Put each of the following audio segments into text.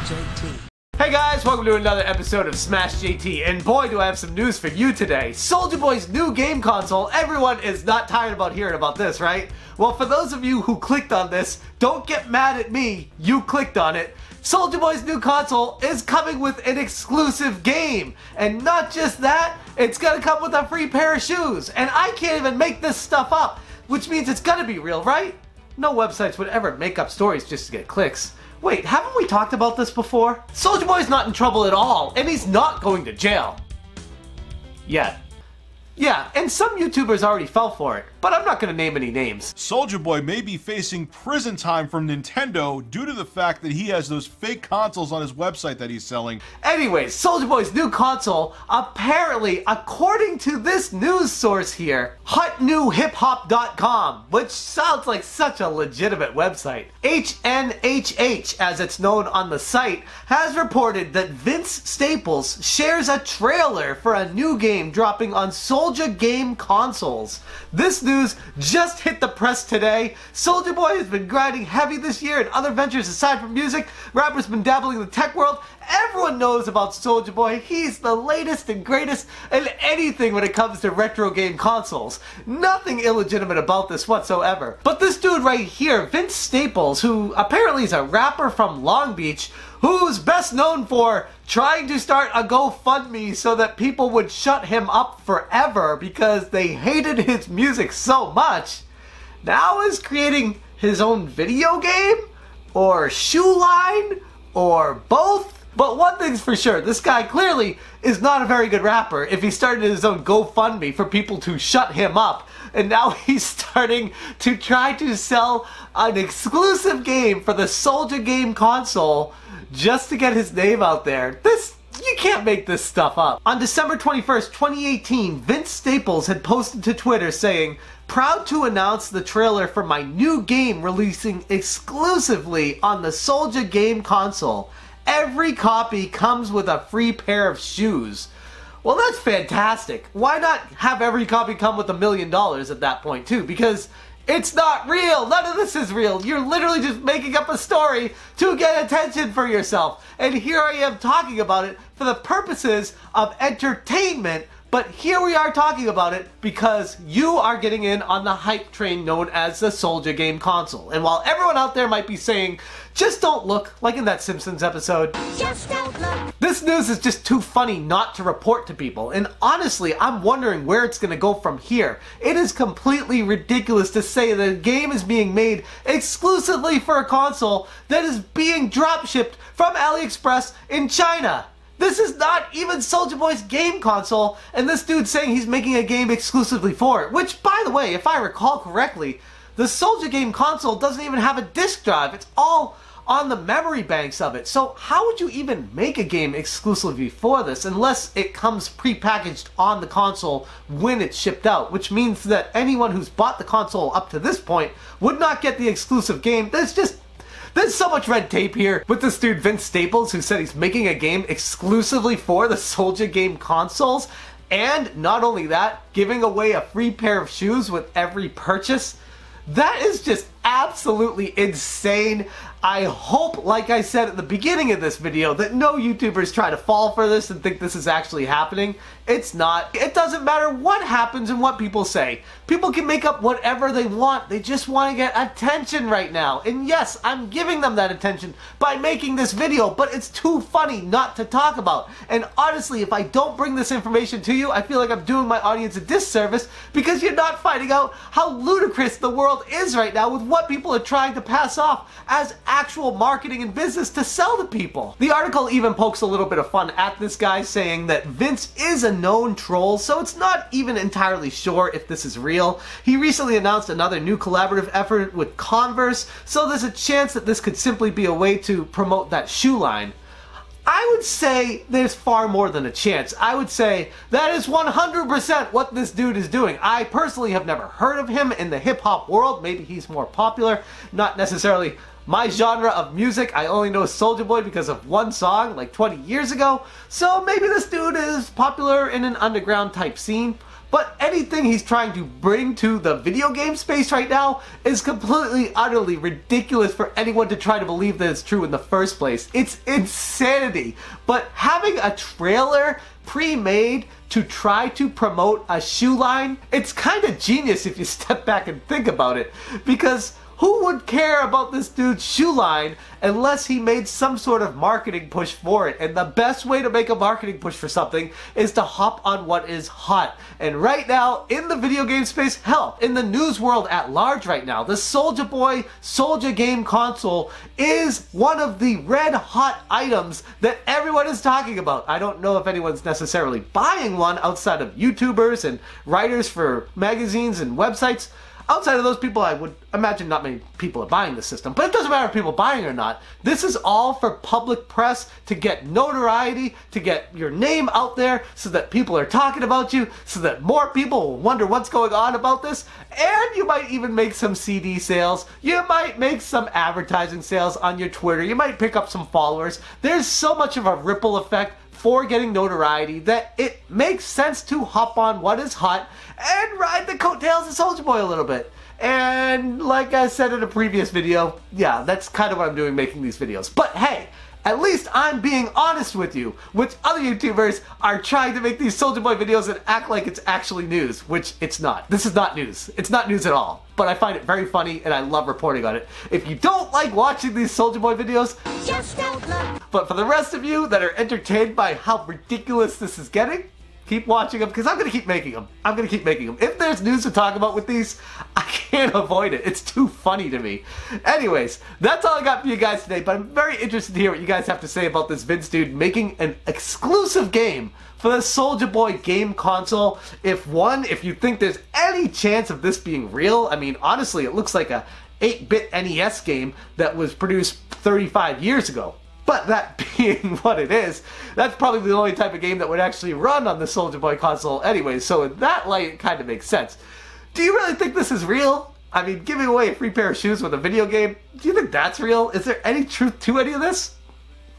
JT. Hey guys, welcome to another episode of Smash JT, and boy do I have some news for you today. Souljaboy's new game console, everyone is not tired about hearing about this, right? Well, for those of you who clicked on this, don't get mad at me, you clicked on it. Souljaboy's new console is coming with an exclusive game, and not just that, it's gonna come with a free pair of shoes, and I can't even make this stuff up, which means it's gonna be real, right? No websites would ever make up stories just to get clicks. Wait, haven't we talked about this before? Souljaboy's not in trouble at all, and he's not going to jail. Yet. Yeah, and some YouTubers already fell for it, but I'm not gonna name any names. Souljaboy may be facing prison time from Nintendo due to the fact that he has those fake consoles on his website that he's selling. Anyways, Souljaboy's new console, apparently, according to this news source here, hotnewhiphop.com, which sounds like such a legitimate website. HNHH, as it's known on the site, has reported that Vince Staples shares a trailer for a new game dropping on SouljaGame consoles. This news just hit the press today. Souljaboy has been grinding heavy this year in other ventures aside from music. Rapper's been dabbling in the tech world. Everyone knows about Souljaboy. He's the latest and greatest in anything when it comes to retro game consoles. Nothing illegitimate about this whatsoever. But this dude right here, Vince Staples, who apparently is a rapper from Long Beach, who's best known for trying to start a GoFundMe so that people would shut him up forever because they hated his music so much, now is creating his own video game? Or shoe line? Or both? But one thing's for sure, this guy clearly is not a very good rapper if he started his own GoFundMe for people to shut him up, and now he's starting to try to sell an exclusive game for the SouljaGame console just to get his name out there. You can't make this stuff up. On December 21st, 2018, Vince Staples had posted to Twitter saying, "Proud to announce the trailer for my new game releasing exclusively on the SouljaGame console. Every copy comes with a free pair of shoes." Well, that's fantastic. Why not have every copy come with $1 million at that point too? Because it's not real. None of this is real. You're literally just making up a story to get attention for yourself. And here I am talking about it for the purposes of entertainment. But here we are talking about it because you are getting in on the hype train known as the SouljaGame console. And while everyone out there might be saying, just don't look, like in that Simpsons episode, just don't look, this news is just too funny not to report to people. And honestly, I'm wondering where it's going to go from here. It is completely ridiculous to say that a game is being made exclusively for a console that is being drop-shipped from AliExpress in China. This is not even Souljaboy's game console, and this dude's saying he's making a game exclusively for it. Which, by the way, if I recall correctly, the SouljaGame console doesn't even have a disk drive. It's all on the memory banks of it. So how would you even make a game exclusively for this unless it comes pre-packaged on the console when it's shipped out? Which means that anyone who's bought the console up to this point would not get the exclusive game. There's so much red tape here with this dude Vince Staples, who said he's making a game exclusively for the SouljaGame consoles, and not only that, giving away a free pair of shoes with every purchase. That is just absolutely insane. I hope, like I said at the beginning of this video, that no YouTubers try to fall for this and think this is actually happening. It's not. It doesn't matter what happens and what people say. People can make up whatever they want. They just want to get attention right now. And yes, I'm giving them that attention by making this video, but it's too funny not to talk about. And honestly, if I don't bring this information to you, I feel like I'm doing my audience a disservice because you're not finding out how ludicrous the world is right now with what people are trying to pass off as actual marketing and business to sell to people. The article even pokes a little bit of fun at this guy, saying that Vince is a known troll, so it's not even entirely sure if this is real. He recently announced another new collaborative effort with Converse, so there's a chance that this could simply be a way to promote that shoe line. I would say there's far more than a chance. I would say that is 100% what this dude is doing. I personally have never heard of him in the hip-hop world. Maybe he's more popular, not necessarily my genre of music. I only know Souljaboy because of one song like 20 years ago. So maybe this dude is popular in an underground type scene. but anything he's trying to bring to the video game space right now is completely, utterly ridiculous for anyone to try to believe that it's true in the first place. It's insanity. But having a trailer pre-made to try to promote a shoe line, it's kind of genius if you step back and think about it, because who would care about this dude's shoe line unless he made some sort of marketing push for it? And the best way to make a marketing push for something is to hop on what is hot. And right now, in the video game space, hell, in the news world at large right now, the Souljaboy SouljaGame console is one of the red hot items that everyone is talking about. I don't know if anyone's necessarily buying one outside of YouTubers and writers for magazines and websites. Outside of those people, I would imagine not many people are buying the system, but it doesn't matter if people are buying it or not. This is all for public press, to get notoriety, to get your name out there so that people are talking about you, so that more people will wonder what's going on about this, and you might even make some CD sales. You might make some advertising sales on your Twitter. You might pick up some followers. There's so much of a ripple effect for getting notoriety that it makes sense to hop on what is hot and ride the coattails of Souljaboy a little bit. And like I said in a previous video, yeah, that's kind of what I'm doing making these videos. But hey, at least I'm being honest with you, which other YouTubers are trying to make these Souljaboy videos and act like it's actually news, which it's not. This is not news. It's not news at all. But I find it very funny and I love reporting on it. If you don't like watching these Souljaboy videos, just don't look. But for the rest of you that are entertained by how ridiculous this is getting, keep watching them, because I'm going to keep making them. I'm going to keep making them. If there's news to talk about with these, I can't avoid it. It's too funny to me. Anyways, that's all I got for you guys today, but I'm very interested to hear what you guys have to say about this Vince dude making an exclusive game for the Souljaboy game console. If you think there's any chance of this being real, I mean, honestly, it looks like a 8-bit NES game that was produced 35 years ago. But that being what it is, that's probably the only type of game that would actually run on the Souljaboy console anyway, so in that light, it kind of makes sense. Do you really think this is real? I mean, giving away a free pair of shoes with a video game, do you think that's real? Is there any truth to any of this?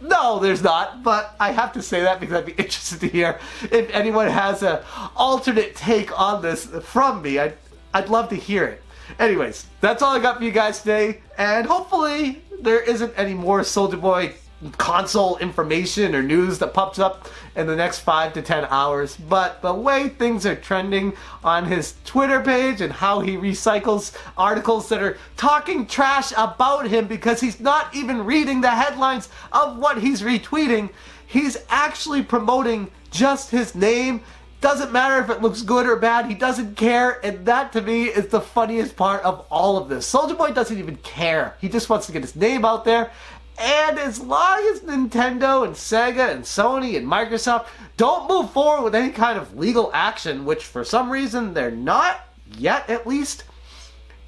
No, there's not, but I have to say that because I'd be interested to hear if anyone has an alternate take on this from me. I'd love to hear it. Anyways, that's all I got for you guys today, and hopefully there isn't any more Souljaboy console information or news that pops up in the next 5 to 10 hours, but the way things are trending on his Twitter page and how he recycles articles that are talking trash about him because he's not even reading the headlines of what he's retweeting, he's actually promoting just his name. Doesn't matter if it looks good or bad, he doesn't care, and that to me is the funniest part of all of this. Souljaboy doesn't even care. He just wants to get his name out there. And as long as Nintendo and Sega and Sony and Microsoft don't move forward with any kind of legal action, which for some reason they're not, yet at least,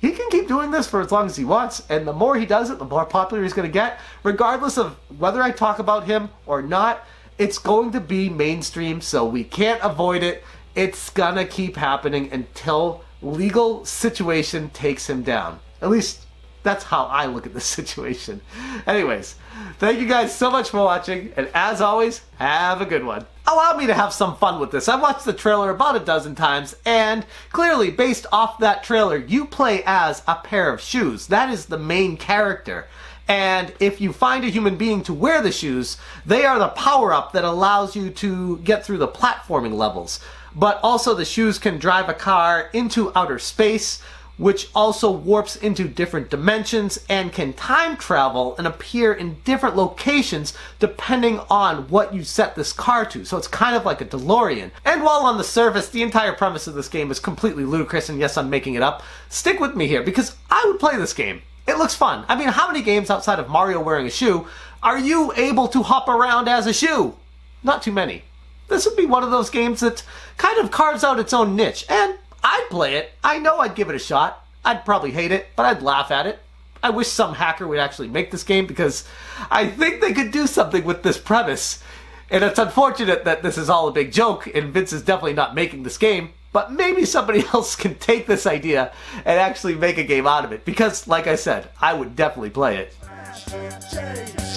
he can keep doing this for as long as he wants. And the more he does it, the more popular he's going to get. Regardless of whether I talk about him or not, it's going to be mainstream, so we can't avoid it. It's going to keep happening until legal situation takes him down. At least that's how I look at this situation. Anyways, thank you guys so much for watching, and as always, have a good one. Allow me to have some fun with this. I've watched the trailer about a dozen times, and clearly, based off that trailer, you play as a pair of shoes. That is the main character. And if you find a human being to wear the shoes, they are the power-up that allows you to get through the platforming levels. But also the shoes can drive a car into outer space, which also warps into different dimensions and can time travel and appear in different locations depending on what you set this car to. So it's kind of like a DeLorean. And while on the surface, the entire premise of this game is completely ludicrous, and yes, I'm making it up, stick with me here because I would play this game. It looks fun. I mean, how many games outside of Mario wearing a shoe are you able to hop around as a shoe? Not too many. This would be one of those games that kind of carves out its own niche, and I'd play it. I know I'd give it a shot. I'd probably hate it, but I'd laugh at it. I wish some hacker would actually make this game because I think they could do something with this premise. And it's unfortunate that this is all a big joke and Vince is definitely not making this game, but maybe somebody else can take this idea and actually make a game out of it because, like I said, I would definitely play it.